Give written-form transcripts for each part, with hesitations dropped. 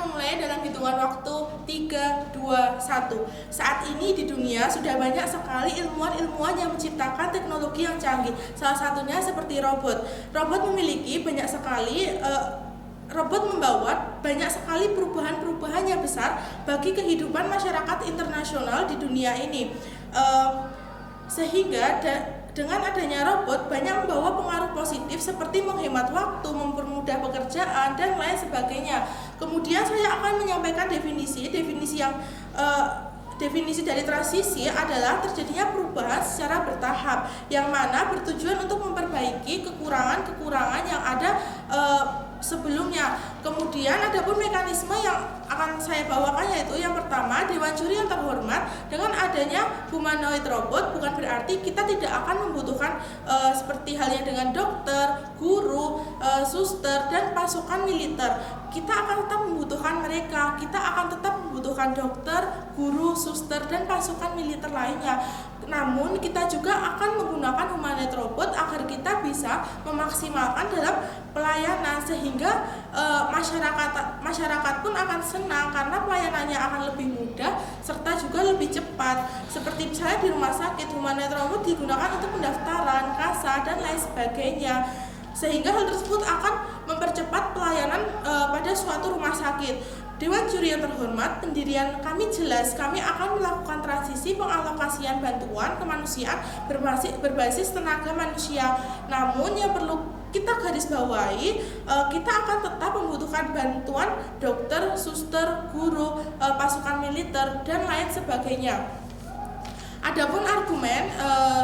memulai dalam hitungan waktu 3, 2, 1. Saat ini di dunia sudah banyak sekali ilmuwan-ilmuwan yang menciptakan teknologi yang canggih. Salah satunya seperti robot. Robot memiliki banyak sekali robot membawa banyak sekali perubahan-perubahan yang besar bagi kehidupan masyarakat internasional di dunia ini. Sehingga dengan adanya robot banyak membawa pengaruh positif seperti menghemat waktu, mempermudah pekerjaan, dan lain sebagainya. Kemudian saya akan menyampaikan definisi dari transisi adalah terjadinya perubahan secara bertahap yang mana bertujuan untuk memperbaiki kekurangan-kekurangan yang ada sebelumnya. Kemudian ada pun mekanisme yang akan saya bawakan, yaitu yang pertama, Dewan Juri yang terhormat, dengan adanya humanoid robot bukan berarti kita tidak akan membutuhkan seperti halnya dengan dokter, guru, suster, dan pasukan militer. Kita akan tetap membutuhkan mereka, kita akan tetap membutuhkan dokter, guru, suster, dan pasukan militer lainnya. Namun kita juga akan menggunakan humanoid robot agar kita bisa memaksimalkan dalam pelayanan, sehingga masyarakat pun akan senang karena pelayanannya akan lebih mudah serta juga lebih cepat. Seperti misalnya di rumah sakit, humanoid robot digunakan untuk pendaftaran, kasa, dan lain sebagainya. Sehingga hal tersebut akan mempercepat pelayanan pada suatu rumah sakit. Dewan Juri yang terhormat, pendirian kami jelas, kami akan melakukan transisi pengalokasian bantuan kemanusiaan berbasis tenaga manusia. Namun yang perlu kita garis bawahi, kita akan tetap membutuhkan bantuan dokter, suster, guru, pasukan militer, dan lain sebagainya. Adapun argumen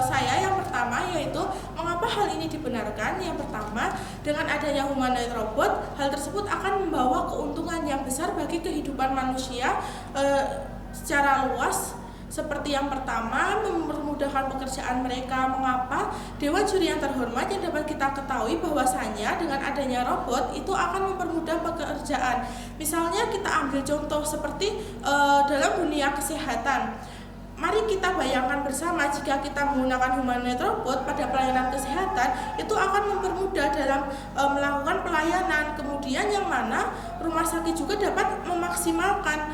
saya yang pertama, yaitu mengapa hal ini dibenarkan. Yang pertama, dengan adanya humanoid robot, hal tersebut akan membawa keuntungan yang besar bagi kehidupan manusia secara luas. Seperti yang pertama, mempermudahkan pekerjaan mereka. Mengapa? Dewan Juri yang terhormat, yang dapat kita ketahui bahwasanya dengan adanya robot itu akan mempermudah pekerjaan. Misalnya kita ambil contoh seperti dalam dunia kesehatan. Mari kita bayangkan bersama, jika kita menggunakan humanoid robot pada pelayanan kesehatan, itu akan mempermudah dalam melakukan pelayanan. Kemudian yang mana rumah sakit juga dapat memaksimalkan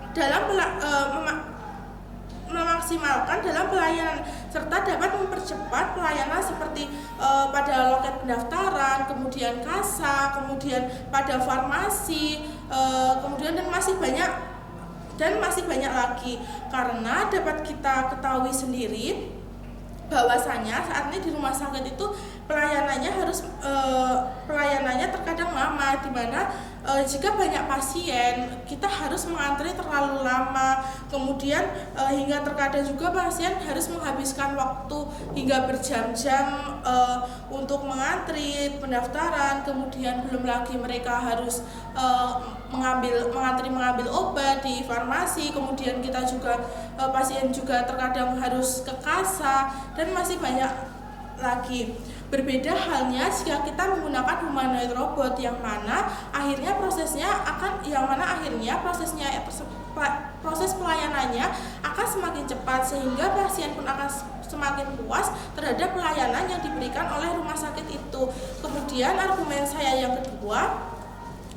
dalam pelayanan, serta dapat mempercepat pelayanan seperti pada loket pendaftaran, kemudian kasa, kemudian pada farmasi, kemudian dan masih banyak lagi. Karena dapat kita ketahui sendiri bahwasanya saat ini di rumah sakit itu pelayanannya terkadang lama, di mana jika banyak pasien kita harus mengantri terlalu lama. Kemudian hingga terkadang juga pasien harus menghabiskan waktu hingga berjam-jam untuk mengantri pendaftaran. Kemudian belum lagi mereka harus mengambil obat di farmasi. Kemudian kita juga pasien juga terkadang harus ke kasa, dan masih banyak lagi. Berbeda halnya jika kita menggunakan humanoid robot, yang mana akhirnya proses pelayanannya akan semakin cepat, sehingga pasien pun akan semakin puas terhadap pelayanan yang diberikan oleh rumah sakit itu. Kemudian argumen saya yang kedua,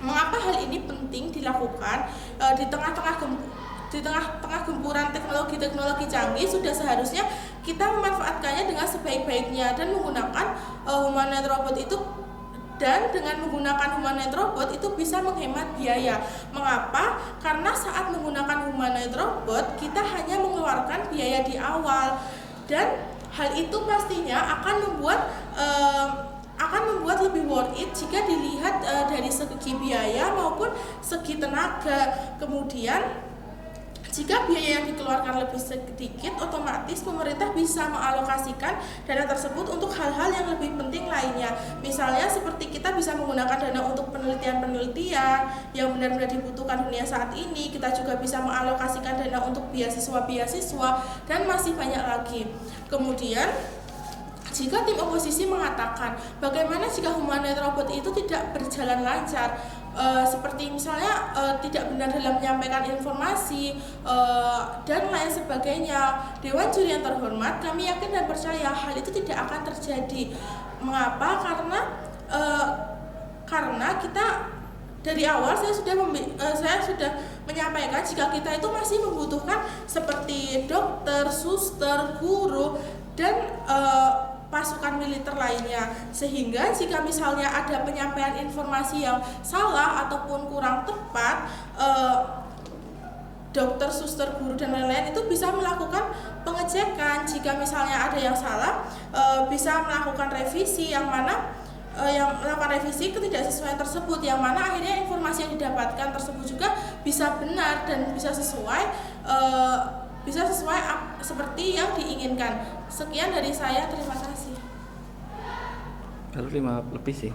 mengapa hal ini penting dilakukan di tengah-tengah gempuran teknologi canggih. Sudah seharusnya kita memanfaatkannya dengan sebaik-baiknya dan menggunakan humanoid robot itu. Dan dengan menggunakan humanoid robot itu bisa menghemat biaya. Mengapa? Karena saat menggunakan humanoid robot kita hanya mengeluarkan biaya di awal, dan hal itu pastinya akan membuat lebih worth it jika dilihat dari segi biaya maupun segi tenaga. Kemudian jika biaya yang dikeluarkan lebih sedikit, otomatis pemerintah bisa mengalokasikan dana tersebut untuk hal-hal yang lebih penting lainnya. Misalnya seperti kita bisa menggunakan dana untuk penelitian-penelitian yang benar-benar dibutuhkan dunia saat ini. Kita juga bisa mengalokasikan dana untuk beasiswa-beasiswa, dan masih banyak lagi. Kemudian jika tim oposisi mengatakan bagaimana jika humanoid robot itu tidak berjalan lancar, seperti misalnya tidak benar dalam menyampaikan informasi dan lain sebagainya, Dewan Juri yang terhormat, kami yakin dan percaya hal itu tidak akan terjadi. Mengapa? Karena kita dari awal saya sudah menyampaikan jika kita itu masih membutuhkan seperti dokter, suster, guru, dan pasukan militer lainnya, sehingga jika misalnya ada penyampaian informasi yang salah ataupun kurang tepat, dokter, suster, guru, dan lain-lain itu bisa melakukan pengecekan. Jika misalnya ada yang salah, bisa melakukan revisi, yang mana melakukan revisi ketidaksesuaian tersebut, yang mana akhirnya informasi yang didapatkan tersebut juga bisa benar dan bisa sesuai seperti yang diinginkan. Sekian dari saya, terima kasih. Kalau 5 lebih sih.